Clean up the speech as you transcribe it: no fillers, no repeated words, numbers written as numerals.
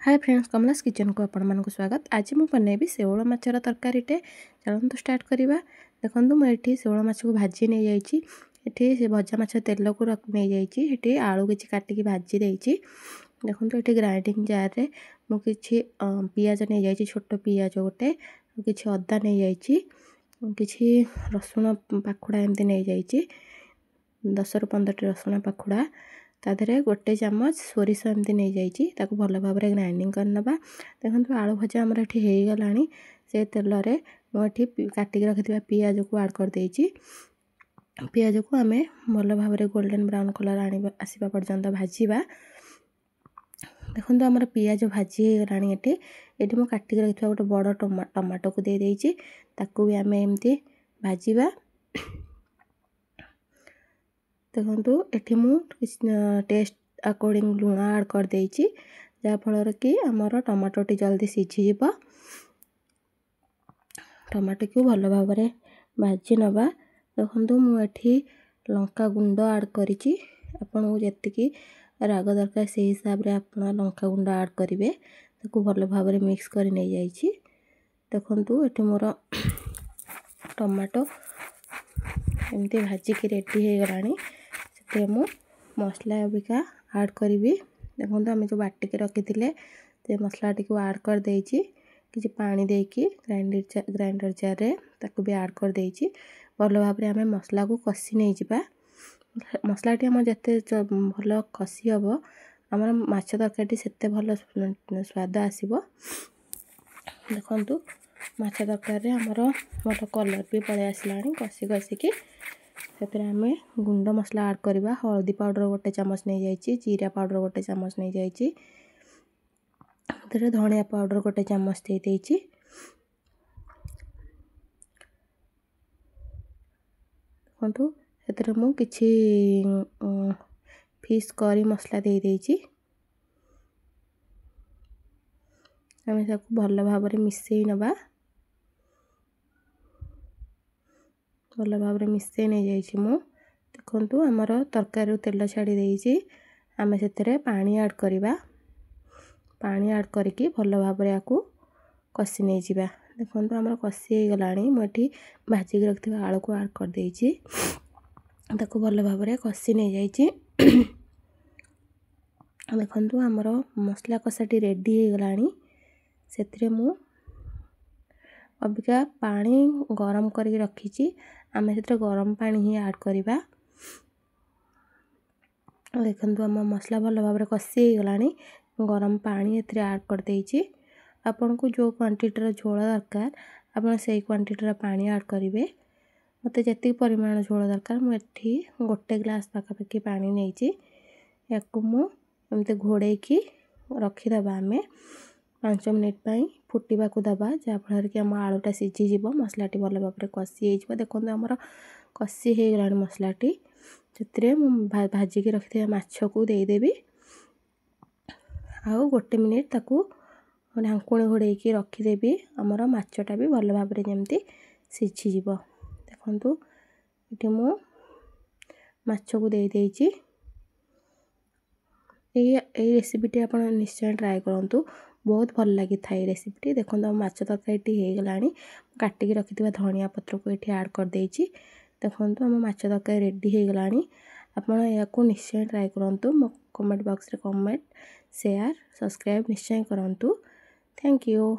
Hi friends, कमलास kitchen को आपण मानक स्वागत। आज मु बनैबी शेवळ माछर तरकारीटे। चलतु स्टार्ट करिबा। देखंतु मैं एठी शेवळ माछ को भाजी नै जाईची। एठी से भजा माछ तेल को रख नै जाईची। एठी आलू किछि काटी के भाजी देईची। देखंतु एठी ग्राइंडिंग जार रे मु किछि पियाज नै जाईची, छोटो पियाज गोटे, किछि अदा नै जाईची, किछि रसुण पाखुडा एमती नै जाईची, 10 रु 15 रसुण पाखुडा। ताधरे गोटे चामच सोरिष एमती नहीं जाइए, ताकू भल भाव में ग्राइंडिंग करनबा। देखो आलू भजा आमर एठी हो गलानी। से तेल रे मुझे काटिक रखिथिबा पियाज को ऐड कर देइची। पियाज को आम भल भाव में गोल्डन ब्राउन कलर आसवा पर्यंत भाजीबा। देखो आमर पियाज भाजी हो गलानी। एठी मु काटिक रखिथिबा गोटे बड़ टमाटो को दे देइची, ताकू भी आम एमती भाजीबा। देखो एठी मु टेस्ट अकॉर्डिंग लुण ऐड कर देइची, जहाँफल कि आमर टमाटोटी जल्दी सीझी जीव। टमाटो को भल भाव में भाजी नबा। देखो मुझे लंका गुंड ऐड करिची। आपन को जेतिकी राग दरकार से हिसाब रे आप लंका गुंड ऐड करेंगे। ताकू भल भाव में मिक्स कर नहीं जाइए। देखो एठी मोर टमाटो एमती भाजिक रेडी हो गलानी। से मु मसला अबिका ऐड करी। देखो आम जो बाटिक रखी थे मसला टी ऐड कर देइची। किसी पानी देकी ग्राइंडर जार रे ताकू भी ऐड कर देइची। भल भाव में आम मसला को कषि नहीं जिबा। मसला टी आम जते भल कषि हम आमर माछ तरकारी सेते भल स्वाद आसीबो। देखंतु माछ तरकारी आमर भल कलर भी पळे आसलानी। कषि कषिकी आम गुंड मसला ऐड करवा। हल्दी पाउडर गोटे चामच नहीं जाइए, जीरा पाउडर गोटे चामच नहीं जाइए, धनिया पाउडर गोटे चामच दे देइची। देखो एतरे मु किछि फिश करी मसला दे देइची। आम सबको भल भाव में मिसई नबा। भल भाव में मिसई नहीं जाइए मु। देखो आमर तरकारी तेल छाड़ी देइची। आम से पानी ऐड करवा। पानी ऐड करके भल भाव में आपको कषि नहीं जिबा। देखो आमर कषि हो गलानी। मुझे भाजिक रखिथिबा आलू को ऐड कर देइची। ताकू भल भाव में कषि नहीं जाइए। देखो आमर मसला कषाटी रेडी हो गलानी। से मु अबिका पानी गरम करके रखीची। आम से गरम पानी ही ऐड करवा। देखो आम मसला भल भाव में कषि हो गलानी। गरम पानी एथरे ऐड कर देइची। आपन को जो क्वांटिटी झोल दरकार आपन से क्वांटिटी पानी ऐड करेंगे। मत जी परिमाण झोल दरकार मुझे गोटे ग्लास पाखापाखि पानी नहीं। या मुझे घोड़े की रखीदबा। आम 5 मिनिट फुटवा को दबा, जहाँफल कि आम आलूटा सीझीज। मसलाटी भल भाव में कषि हो। देखो आमर कषि हो गलानी मसलाटी। से भाजिक रखिथिबा माछ को देदेवी। आउ गोटे मिनिट ताकू ढांकुणी घोड़े की रखीदेवी। आमर माछटा भी भल भाव में जमती सीझीज। देखो ये मु माछ को दे देइची। ये रेसिपीटी आप निश्चय ट्राए करूँ। बहुत भल लगी था ये रेसिपीटी। देखो माछ तरकारी हो गलानी। काटिक रखिथिबा धनिया पत्र को ये ऐड कर देइची। देखो आम माछ तरकारी रेडी हो गलानी। आपन या निश्चय ट्राए करूँ। मो कमेंट बॉक्स रे कमेंट, शेयर, सब्सक्राइब निश्चय करूँ। Thank you.